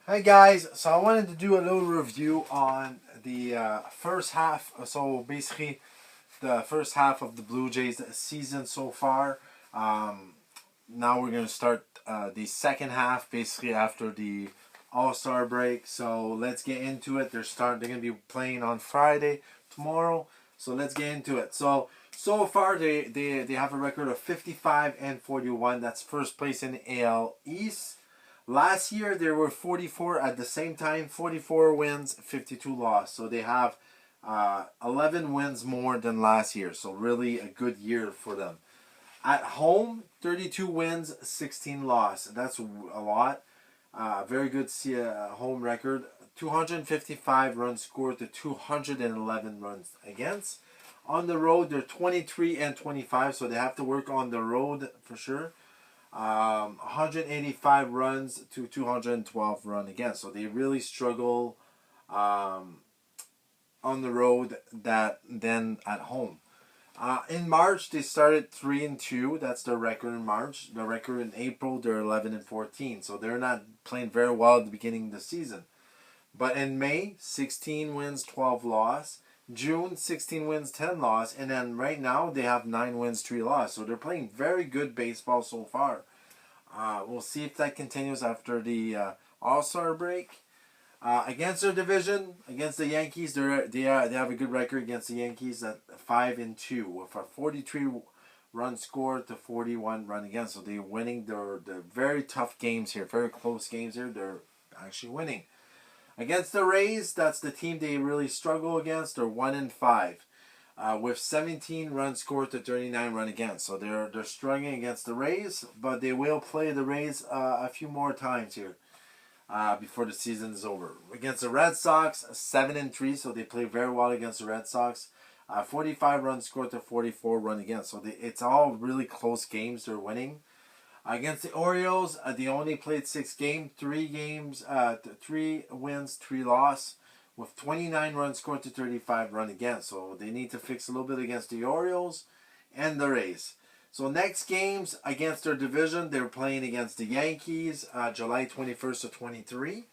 Hey guys, so I wanted to do a little review on the first half. So basically, the first half of the Blue Jays season so far. Um, Now we're gonna start the second half, basically after the All-Star break. So let's get into it. They're gonna be playing on Friday tomorrow. So let's get into it. So far they have a record of 55-41. That's first place in the AL East. Last year there were 44 at the same time, 44 wins, 52 loss. So they have 11 wins more than last year. So really a good year for them. At home, 32 wins, 16 loss. That's a lot. Very good home record. 255 runs scored to 211 runs against. On the road, they're 23-25, so they have to work on the road for sure. 185 runs to 212 run against. So they really struggle on the road than at home. In March, they started 3-2. That's their record in March. The record in April, they're 11-14. So they're not playing very well at the beginning of the season. But in May, 16 wins, 12 loss. June, 16 wins, 10 loss. And then right now, they have 9 wins, 3 loss. So they're playing very good baseball so far. We'll see if that continues after the All-Star break. Against their division, against the Yankees, they have a good record against the Yankees at 5-2 with a 43 run score to 41 run against. So they're winning their very tough games here, very close games here. They're actually winning. Against the Rays, that's the team they really struggle against. They're 1-5 with 17 runs scored to 39 run against. So they're struggling against the Rays, but they will play the Rays a few more times here. Before the season is over. Against the Red Sox, 7-3, so they play very well against the Red Sox. 45 runs scored to 44 run against. So it's all really close games they're winning. Against the Orioles, they only played 6 games, 3 wins, 3 loss, with 29 runs scored to 35 run against. So they need to fix a little bit against the Orioles and the Rays. So next games against their division, they're playing against the Yankees, July 21st to 23.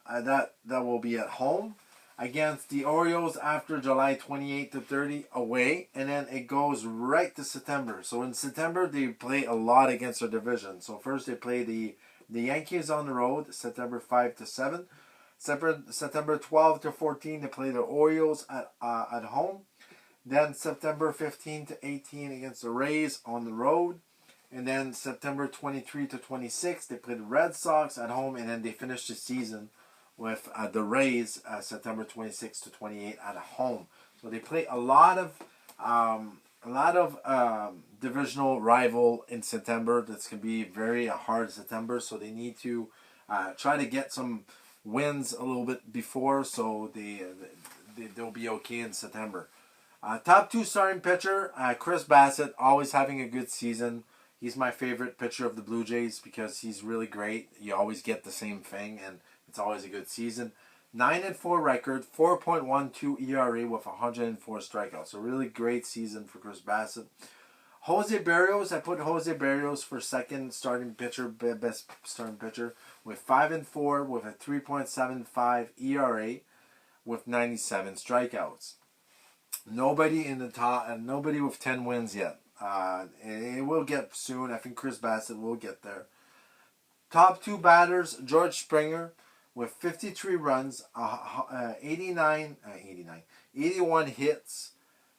That will be at home. Against the Orioles after July 28th to 30 away, and then it goes right to September. So in September they play a lot against their division. So first they play the Yankees on the road, September 5 to 7. September 12 to 14 they play the Orioles at home. Then September 15 to 18 against the Rays on the road. And then September 23 to 26, they play the Red Sox at home. And then they finish the season with the Rays September 26 to 28 at home. So they play a lot of divisional rival in September. That's going to be very hard September. So they need to try to get some wins a little bit before, so they'll be okay in September. Top 2 starting pitcher, Chris Bassitt, always having a good season. He's my favorite pitcher of the Blue Jays because he's really great. You always get the same thing, and it's always a good season. 9-4 record, 4.12 ERA with 104 strikeouts. So really great season for Chris Bassitt. Jose Berrios, I put Jose Berrios for second starting pitcher, best starting pitcher, with 5-4 with a 3.75 ERA with 97 strikeouts. Nobody in the top, and nobody with 10 wins yet. It will get soon. I think Chris Bassitt will get there. Top 2 batters, George Springer with 53 runs, 81 hits,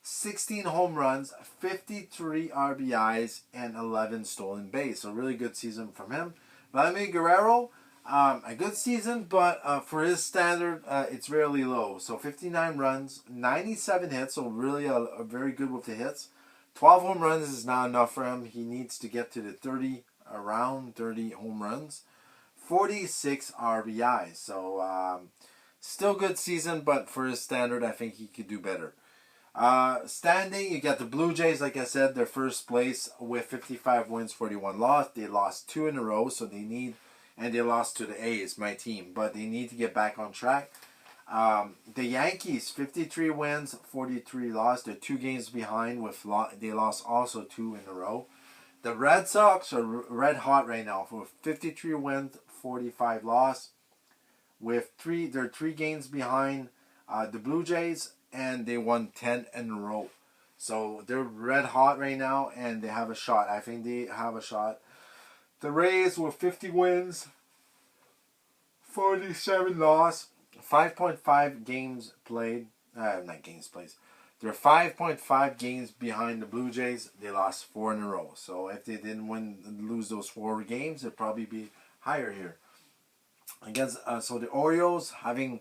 16 home runs, 53 RBIs, and 11 stolen base. So really good season from him. Vladimir Guerrero, a good season, but for his standard, it's really low. So 59 runs, 97 hits, so really a very good with the hits. 12 home runs is not enough for him. He needs to get to the around 30 home runs. 46 RBIs. So still good season, but for his standard, I think he could do better. Standing, you got the Blue Jays, like I said, they're first place with 55 wins, 41 loss. They lost 2 in a row, so and they lost to the A's, my team, but they need to get back on track. The Yankees, 53 wins, 43 loss. They're 2 games behind. They lost also 2 in a row. The Red Sox are red hot right now with 53 wins, 45 loss. They're 3 games behind the Blue Jays, and they won 10 in a row. So they're red hot right now, and they have a shot. I think they have a shot. The Rays with 50 wins, 47 loss, 5.5 games played. Not games played. They're 5.5 games behind the Blue Jays. They lost 4 in a row. So if they didn't lose those 4 games, it'd probably be higher here. So the Orioles having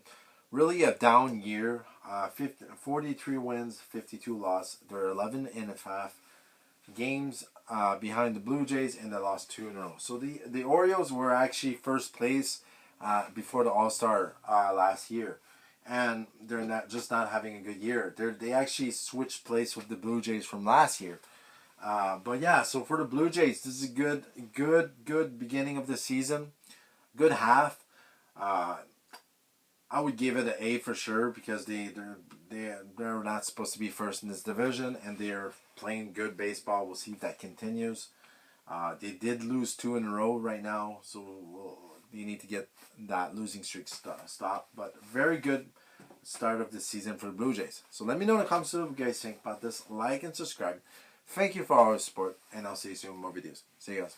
really a down year. 43 wins, 52 loss. They're 11.5 games behind the Blue Jays, and they lost 2 in a row. So the Orioles were actually first place before the All-Star last year, and they're not having a good year. They actually switched place with the Blue Jays from last year. But yeah, so for the Blue Jays, this is a good beginning of the season, good half. I would give it an A for sure, because they're not supposed to be first in this division, and they're playing good baseball. We'll see if that continues. They did lose 2 in a row right now, so they need to get that losing streak stopped. But very good start of the season for the Blue Jays. So let me know in the comments what you guys think about this. Like and subscribe. Thank you for all your support, and I'll see you soon with more videos. See you guys.